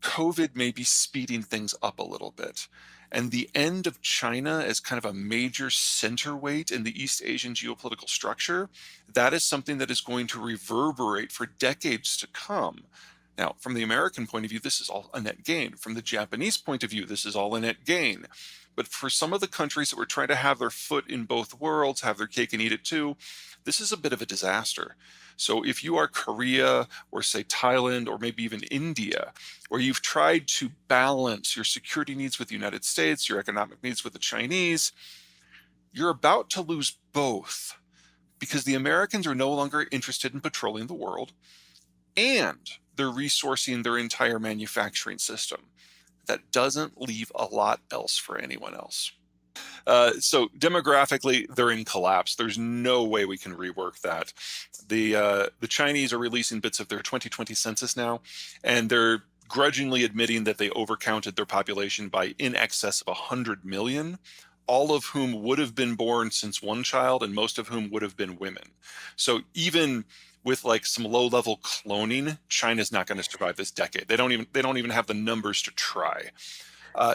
COVID may be speeding things up a little bit. And the end of China as kind of a major center weight in the East Asian geopolitical structure, that is something that is going to reverberate for decades to come. Now, from the American point of view, this is all a net gain. From the Japanese point of view, this is all a net gain. But for some of the countries that were trying to have their foot in both worlds, have their cake and eat it too, this is a bit of a disaster. So if you are Korea or say Thailand or maybe even India, where you've tried to balance your security needs with the United States, your economic needs with the Chinese, you're about to lose both because the Americans are no longer interested in patrolling the world and they're resourcing their entire manufacturing system. That doesn't leave a lot else for anyone else. So demographically, they're in collapse. There's no way we can rework that. The Chinese are releasing bits of their 2020 census now, and they're grudgingly admitting that they overcounted their population by in excess of 100 million, all of whom would have been born since one child, and most of whom would have been women. So even with like some low-level cloning, China's not going to survive this decade. They don't even have the numbers to try.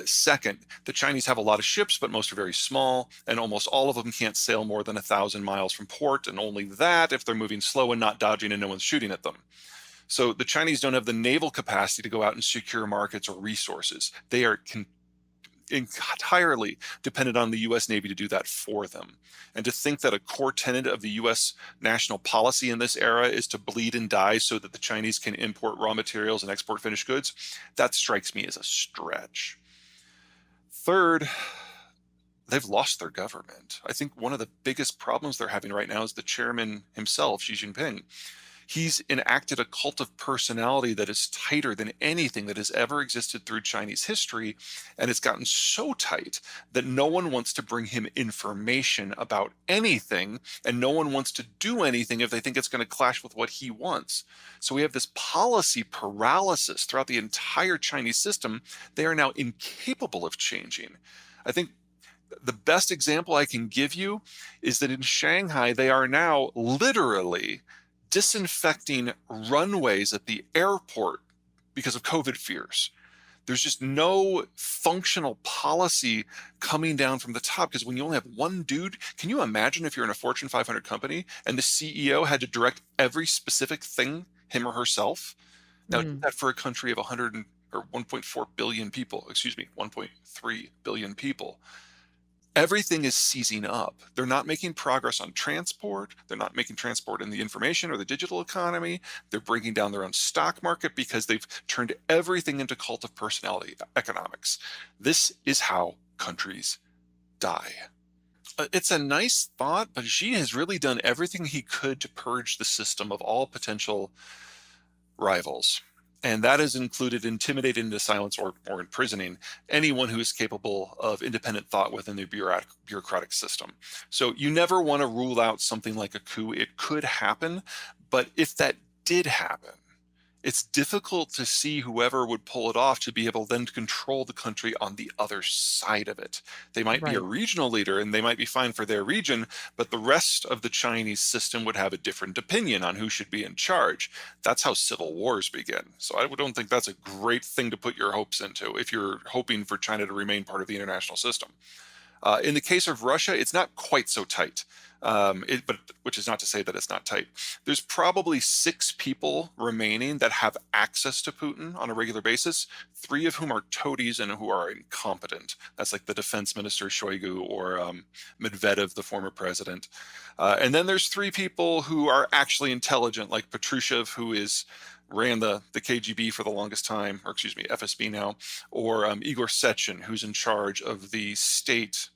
Second, the Chinese have a lot of ships, but most are very small, and almost all of them can't sail more than 1,000 miles from port, and only that if they're moving slow and not dodging and no one's shooting at them. So the Chinese don't have the naval capacity to go out and secure markets or resources. They are entirely dependent on the US Navy to do that for them. And to think that a core tenet of the US national policy in this era is to bleed and die so that the Chinese can import raw materials and export finished goods, that strikes me as a stretch. Third, they've lost their government. I think one of the biggest problems they're having right now is the chairman himself, Xi Jinping. He's enacted a cult of personality that is tighter than anything that has ever existed through Chinese history, and it's gotten so tight that no one wants to bring him information about anything, and no one wants to do anything if they think it's going to clash with what he wants. So we have this policy paralysis throughout the entire Chinese system. They are now incapable of changing. I think the best example I can give you is that in Shanghai, they are now literally disinfecting runways at the airport because of COVID fears. There's just no functional policy coming down from the top, because when you only have one dude, can you imagine if you're in a Fortune 500 company and the CEO had to direct every specific thing, him or herself? Now, do Mm. that for a country of 100 or 1.4 billion people, 1.3 billion people. Everything is seizing up. They're not making progress on transport. They're not making transport in the information or the digital economy. They're bringing down their own stock market because they've turned everything into cult of personality economics. This is how countries die. It's a nice thought, but Xi has really done everything he could to purge the system of all potential rivals. And that has included intimidating into silence or imprisoning anyone who is capable of independent thought within the bureaucratic system. So you never want to rule out something like a coup. It could happen, but if that did happen, it's difficult to see whoever would pull it off to be able then to control the country on the other side of it. They might be a Right. regional leader and they might be fine for their region, but the rest of the Chinese system would have a different opinion on who should be in charge. That's how civil wars begin. So I don't think that's a great thing to put your hopes into if you're hoping for China to remain part of the international system. In the case of Russia, it's not quite so tight, but which is not to say that it's not tight. There's probably 6 people remaining that have access to Putin on a regular basis, 3 of whom are toadies and who are incompetent. That's like the defense minister Shoigu or Medvedev, the former president. And then there's 3 people who are actually intelligent, like Patrushev, who ran the KGB for the longest time, or excuse me, FSB now, or Igor Sechin, who's in charge of the state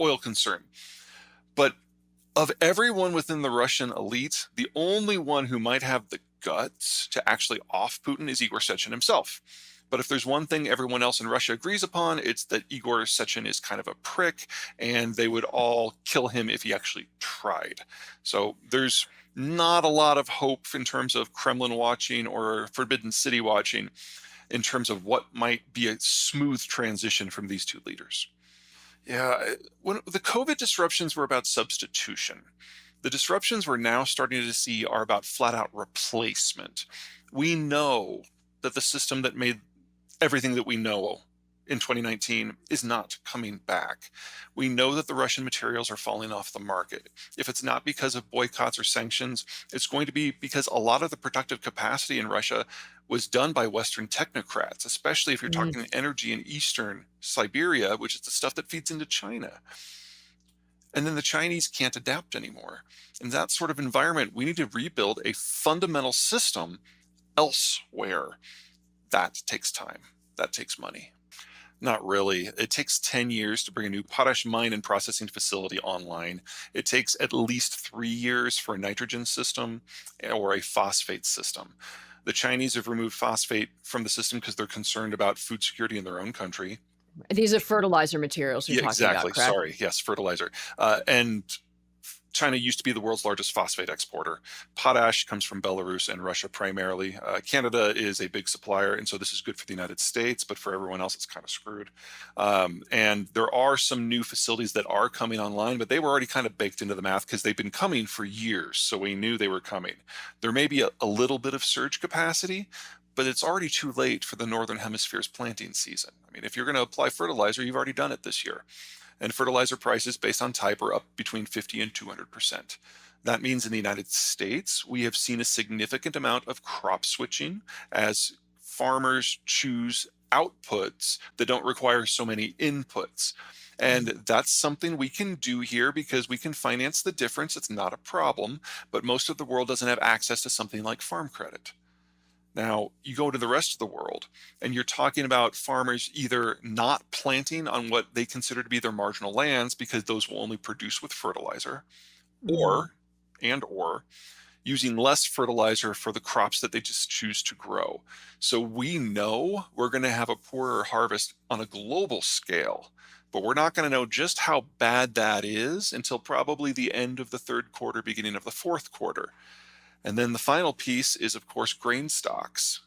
oil concern. But of everyone within the Russian elite, the only one who might have the guts to actually off Putin is Igor Sechin himself. But if there's one thing everyone else in Russia agrees upon, it's that Igor Sechin is kind of a prick, and they would all kill him if he actually tried. So there's not a lot of hope in terms of Kremlin watching or Forbidden City watching in terms of what might be a smooth transition from these 2 leaders. Yeah, when the COVID disruptions were about substitution, the disruptions we're now starting to see are about flat out replacement. We know that the system that made everything that we know in 2019 is not coming back. We know that the Russian materials are falling off the market. If it's not because of boycotts or sanctions, it's going to be because a lot of the productive capacity in Russia was done by Western technocrats, especially if you're Mm. talking energy in Eastern Siberia, which is the stuff that feeds into China. And then the Chinese can't adapt anymore. In that sort of environment, we need to rebuild a fundamental system elsewhere. That takes time. That takes money. Not really. It takes 10 years to bring a new potash mine and processing facility online. It takes at least 3 years for a nitrogen system or a phosphate system. The Chinese have removed phosphate from the system because they're concerned about food security in their own country. These are fertilizer materials you're Yeah, talking about, exactly. correct? Sorry. Yes, fertilizer. And China used to be the world's largest phosphate exporter. Potash comes from Belarus and Russia primarily. Canada is a big supplier, and so this is good for the United States, but for everyone else, it's kind of screwed. And there are some new facilities that are coming online, but they were already kind of baked into the math because they've been coming for years, so we knew they were coming. There may be a little bit of surge capacity, but it's already too late for the Northern Hemisphere's planting season. I mean, if you're going to apply fertilizer, you've already done it this year, and fertilizer prices based on type are up between 50 and 200%. That means in the United States, we have seen a significant amount of crop switching as farmers choose outputs that don't require so many inputs. And Mm. that's something we can do here because we can finance the difference. It's not a problem, but most of the world doesn't have access to something like farm credit. Now, you go to the rest of the world, and you're talking about farmers either not planting on what they consider to be their marginal lands because those will only produce with fertilizer, Mhm. or using less fertilizer for the crops that they just choose to grow. So we know we're going to have a poorer harvest on a global scale, but we're not going to know just how bad that is until probably the end of the third quarter, beginning of the fourth quarter. And then the final piece is, of course, grain stocks.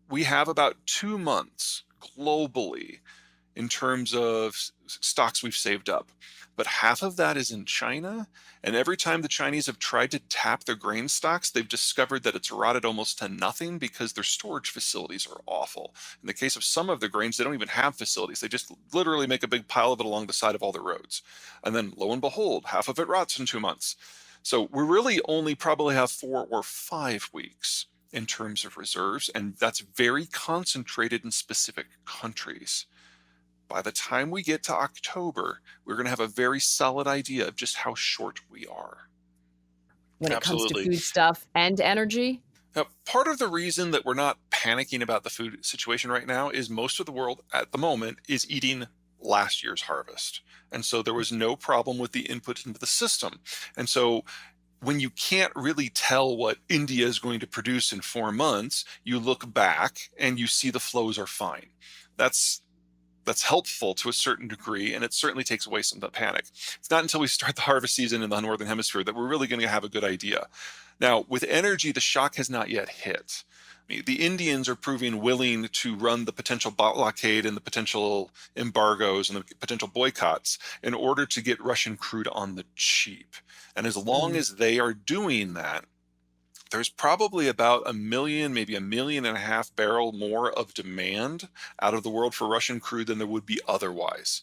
We have about 2 months globally in terms of stocks we've saved up. But half of that is in China. And every time the Chinese have tried to tap their grain stocks, they've discovered that it's rotted almost to nothing because their storage facilities are awful. In the case of some of the grains, they don't even have facilities. They just literally make a big pile of it along the side of all the roads. And then lo and behold, half of it rots in 2 months. So we really only probably have 4 or 5 weeks in terms of reserves, and that's very concentrated in specific countries. By the time we get to October, we're going to have a very solid idea of just how short we are. When it comes to Absolutely. food stuff and energy? Now, part of the reason that we're not panicking about the food situation right now is most of the world at the moment is eating last year's harvest. And so there was no problem with the input into the system. And so when you can't really tell what India is going to produce in 4 months, you look back and you see the flows are fine. That's that's helpful to a certain degree, and it certainly takes away some of the panic. It's not until we start the harvest season in the northern hemisphere that we're really going to have a good idea. Now, with energy, the shock has not yet hit. I mean, the Indians are proving willing to run the potential blockade and the potential embargoes and the potential boycotts in order to get Russian crude on the cheap. And as long Mm. as they are doing that, there's probably about a million, maybe 1.5 million barrel more of demand out of the world for Russian crude than there would be otherwise.